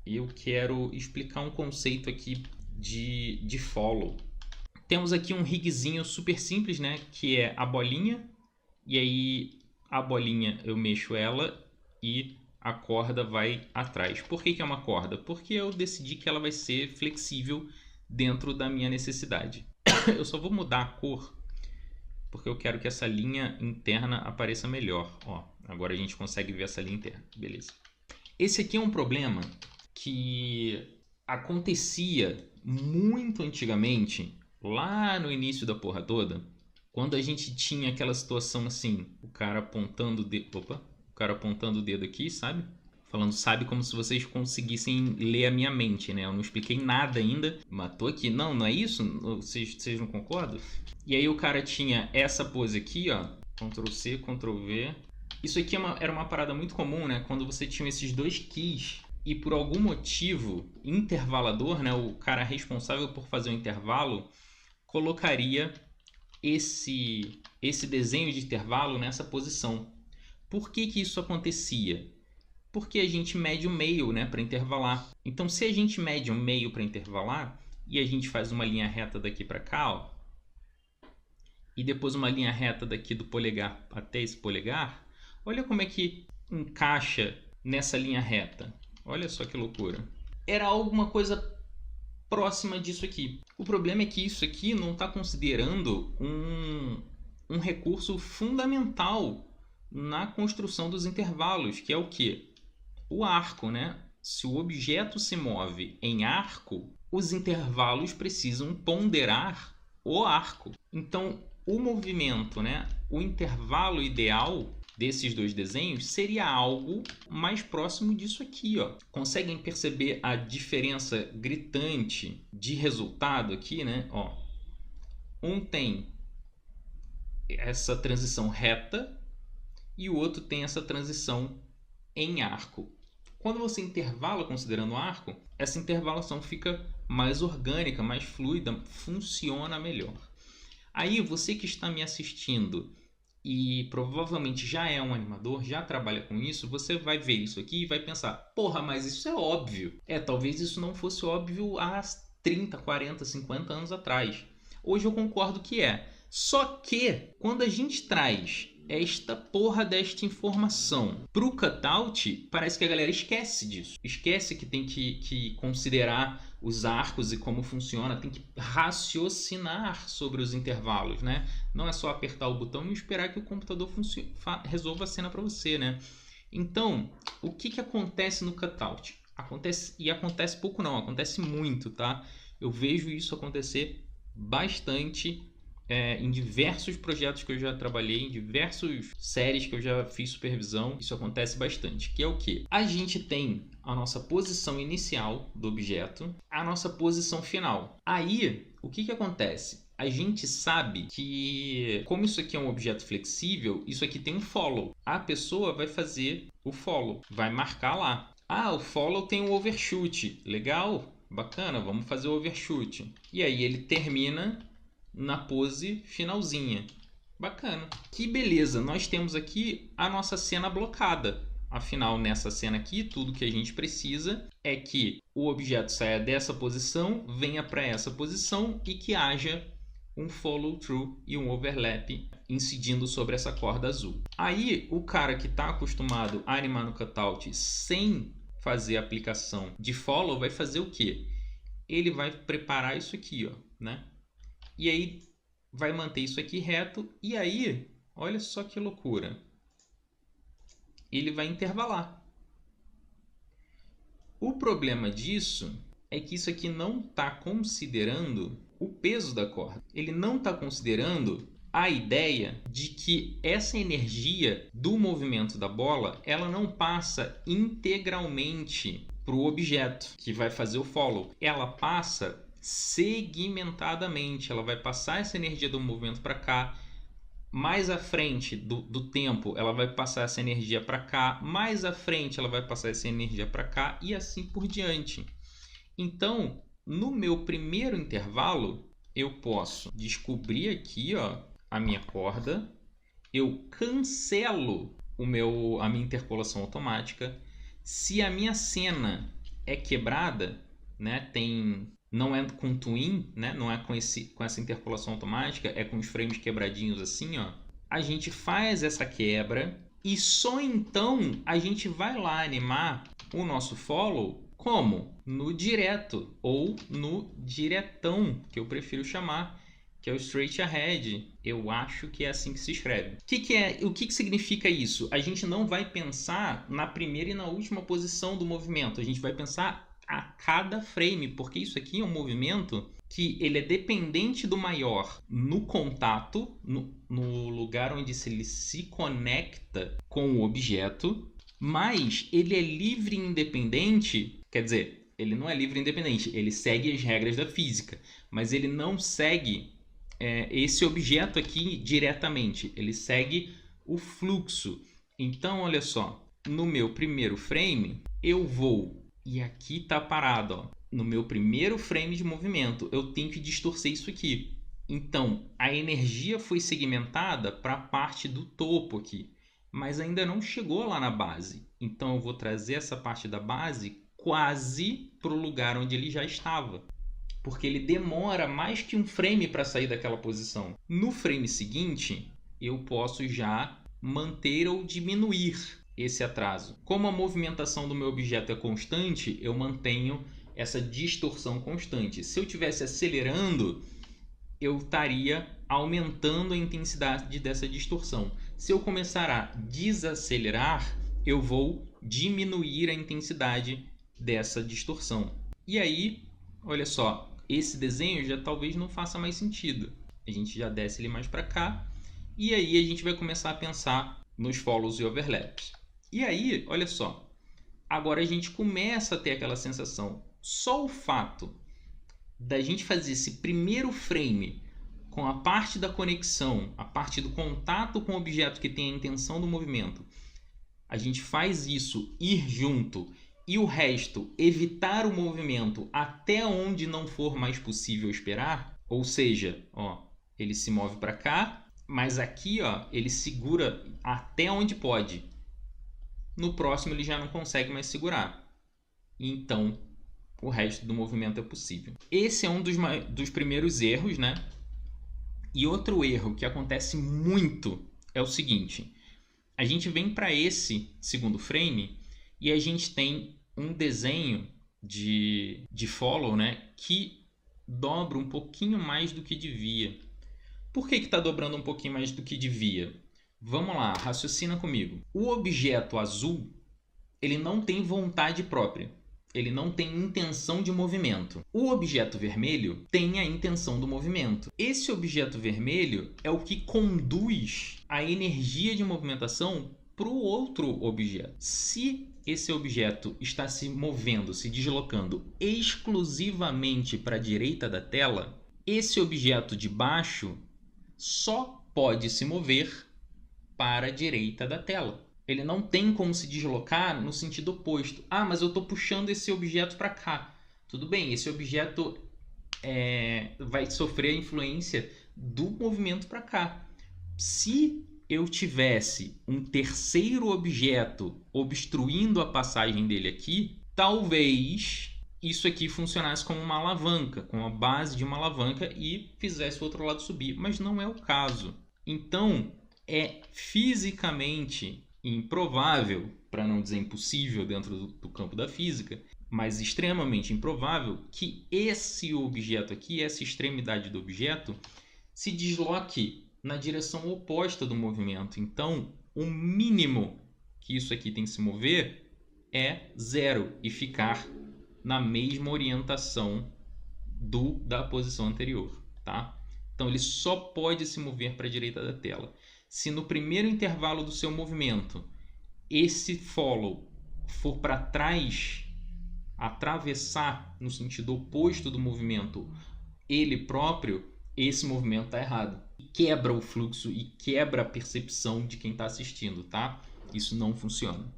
eu quero explicar um conceito aqui de follow. Temos aqui um rigzinho super simples, né? Que é a bolinha. E aí a bolinha eu mexo ela e a corda vai atrás. Por que é uma corda? Porque eu decidi que ela vai ser flexível dentro da minha necessidade. Eu só vou mudar a cor porque eu quero que essa linha interna apareça melhor. Ó, agora a gente consegue ver essa linha interna. Beleza. Esse aqui é um problema que acontecia muito antigamente, lá no início da porra toda, quando a gente tinha aquela situação assim, o cara apontando o dedo, o cara apontando o dedo aqui, sabe? Falando, sabe, como se vocês conseguissem ler a minha mente, né? Eu não expliquei nada ainda, mas tô aqui. Não, não é isso? Vocês não concordam? E aí o cara tinha essa pose aqui, ó, Ctrl C, Ctrl V. Isso aqui era uma parada muito comum, né? Quando você tinha esses dois keys e por algum motivo, intervalador, né? O cara responsável por fazer o intervalo, colocaria esse desenho de intervalo nessa posição. Por que isso acontecia? Porque a gente mede o meio, né, para intervalar. Então, se a gente mede o meio para intervalar e a gente faz uma linha reta daqui para cá, ó, e depois uma linha reta daqui do polegar até esse polegar, olha como é que encaixa nessa linha reta. Olha só que loucura. Era alguma coisa próxima disso aqui. O problema é que isso aqui não está considerando um recurso fundamental na construção dos intervalos, que é o quê? O arco, né? Se o objeto se move em arco, os intervalos precisam ponderar o arco. Então, o movimento, né? O intervalo ideal desses dois desenhos seria algo mais próximo disso aqui, ó. Conseguem perceber a diferença gritante de resultado aqui, né? Ó, um tem essa transição reta e o outro tem essa transição em arco. Quando você intervala considerando o arco, essa intervalação fica mais orgânica, mais fluida, funciona melhor. Aí você que está me assistindo e provavelmente já é um animador, já trabalha com isso, você vai ver isso aqui e vai pensar, porra, mas isso é óbvio. Talvez isso não fosse óbvio há 30, 40, 50 anos atrás. Hoje eu concordo que é. Só que quando a gente traz esta porra desta informação pro cutout, parece que a galera esquece disso. Esquece que tem que considerar os arcos e como funciona, tem que raciocinar sobre os intervalos, né? Não é só apertar o botão e esperar que o computador resolva a cena para você, né? Então, o que acontece no cutout? Acontece pouco não, acontece muito, tá? Eu vejo isso acontecer bastante em diversos projetos que eu já trabalhei, em diversas séries que eu já fiz supervisão, isso acontece bastante, que é o que? A gente tem a nossa posição inicial do objeto, a nossa posição final. Aí, o que acontece? A gente sabe que, como isso aqui é um objeto flexível, isso aqui tem um follow. A pessoa vai fazer o follow, vai marcar lá. Ah, o follow tem um overshoot. Legal, bacana, vamos fazer o overshoot. E aí ele termina na pose finalzinha. Bacana. Que beleza, nós temos aqui a nossa cena blocada. Afinal, nessa cena aqui, tudo que a gente precisa é que o objeto saia dessa posição, venha para essa posição e que haja um follow through e um overlap incidindo sobre essa corda azul. Aí, o cara que está acostumado a animar no cutout sem fazer a aplicação de follow vai fazer o quê? Ele vai preparar isso aqui, ó, né? E aí vai manter isso aqui reto. E aí, olha só que loucura. Ele vai intervalar. O problema disso é que isso aqui não está considerando o peso da corda. Ele não está considerando a ideia de que essa energia do movimento da bola, ela não passa integralmente para o objeto que vai fazer o follow. Ela passa segmentadamente, ela vai passar essa energia do movimento para cá, mais à frente do tempo ela vai passar essa energia para cá, mais à frente ela vai passar essa energia para cá e assim por diante. Então, no meu primeiro intervalo, eu posso descobrir aqui, ó, a minha corda, eu cancelo a minha interpolação automática. Se a minha cena é quebrada, né? Não é com twin, né? Não é com essa interpolação automática, é com os frames quebradinhos assim, ó. A gente faz essa quebra e só então a gente vai lá animar o nosso follow como? No direto ou no diretão, que eu prefiro chamar, que é o straight ahead. Eu acho que é assim que se escreve. O que significa isso? A gente não vai pensar na primeira e na última posição do movimento. A gente vai pensar a cada frame, porque isso aqui é um movimento que ele é dependente do maior no contato, no lugar onde ele se conecta com o objeto, mas ele é livre e independente, quer dizer, ele não é livre e independente, ele segue as regras da física, mas ele não segue esse objeto aqui diretamente, ele segue o fluxo. Então, olha só, no meu primeiro frame, eu vou, e aqui está parado, ó, no meu primeiro frame de movimento, eu tenho que distorcer isso aqui. Então, a energia foi segmentada para a parte do topo aqui, mas ainda não chegou lá na base. Então, eu vou trazer essa parte da base quase para o lugar onde ele já estava, porque ele demora mais que um frame para sair daquela posição. No frame seguinte, eu posso já manter ou diminuir esse atraso. Como a movimentação do meu objeto é constante, eu mantenho essa distorção constante. Se eu estivesse acelerando, eu estaria aumentando a intensidade dessa distorção. Se eu começar a desacelerar, eu vou diminuir a intensidade dessa distorção. E aí, olha só, esse desenho já talvez não faça mais sentido. A gente já desce ele mais para cá e aí a gente vai começar a pensar nos follows e overlaps. E aí, olha só, agora a gente começa a ter aquela sensação. Só o fato da gente fazer esse primeiro frame com a parte da conexão, a parte do contato com o objeto que tem a intenção do movimento, a gente faz isso ir junto e o resto evitar o movimento até onde não for mais possível esperar, ou seja, ó, ele se move para cá, mas aqui ó, ele segura até onde pode. No próximo ele já não consegue mais segurar. Então, o resto do movimento é possível. Esse é um dos primeiros erros, né? E outro erro que acontece muito é o seguinte. A gente vem para esse segundo frame e a gente tem um desenho de follow, né? Que dobra um pouquinho mais do que devia. Por que está dobrando um pouquinho mais do que devia? Vamos lá, raciocina comigo. O objeto azul, ele não tem vontade própria. Ele não tem intenção de movimento. O objeto vermelho tem a intenção do movimento. Esse objeto vermelho é o que conduz a energia de movimentação para o outro objeto. Se esse objeto está se movendo, se deslocando exclusivamente para a direita da tela, esse objeto de baixo só pode se mover para a direita da tela. Ele não tem como se deslocar no sentido oposto. Ah, mas eu estou puxando esse objeto para cá. Tudo bem, esse objeto vai sofrer a influência do movimento para cá. Se eu tivesse um terceiro objeto obstruindo a passagem dele aqui, talvez isso aqui funcionasse como uma alavanca, com a base de uma alavanca e fizesse o outro lado subir, mas não é o caso. Então, é fisicamente improvável, para não dizer impossível dentro do campo da física, mas extremamente improvável que esse objeto aqui, essa extremidade do objeto, se desloque na direção oposta do movimento. Então, o mínimo que isso aqui tem que se mover é 0 e ficar na mesma orientação da posição anterior, tá? Então, ele só pode se mover para a direita da tela. Se no primeiro intervalo do seu movimento esse follow for para trás, atravessar no sentido oposto do movimento ele próprio, esse movimento está errado. Quebra o fluxo e quebra a percepção de quem está assistindo, tá? Isso não funciona.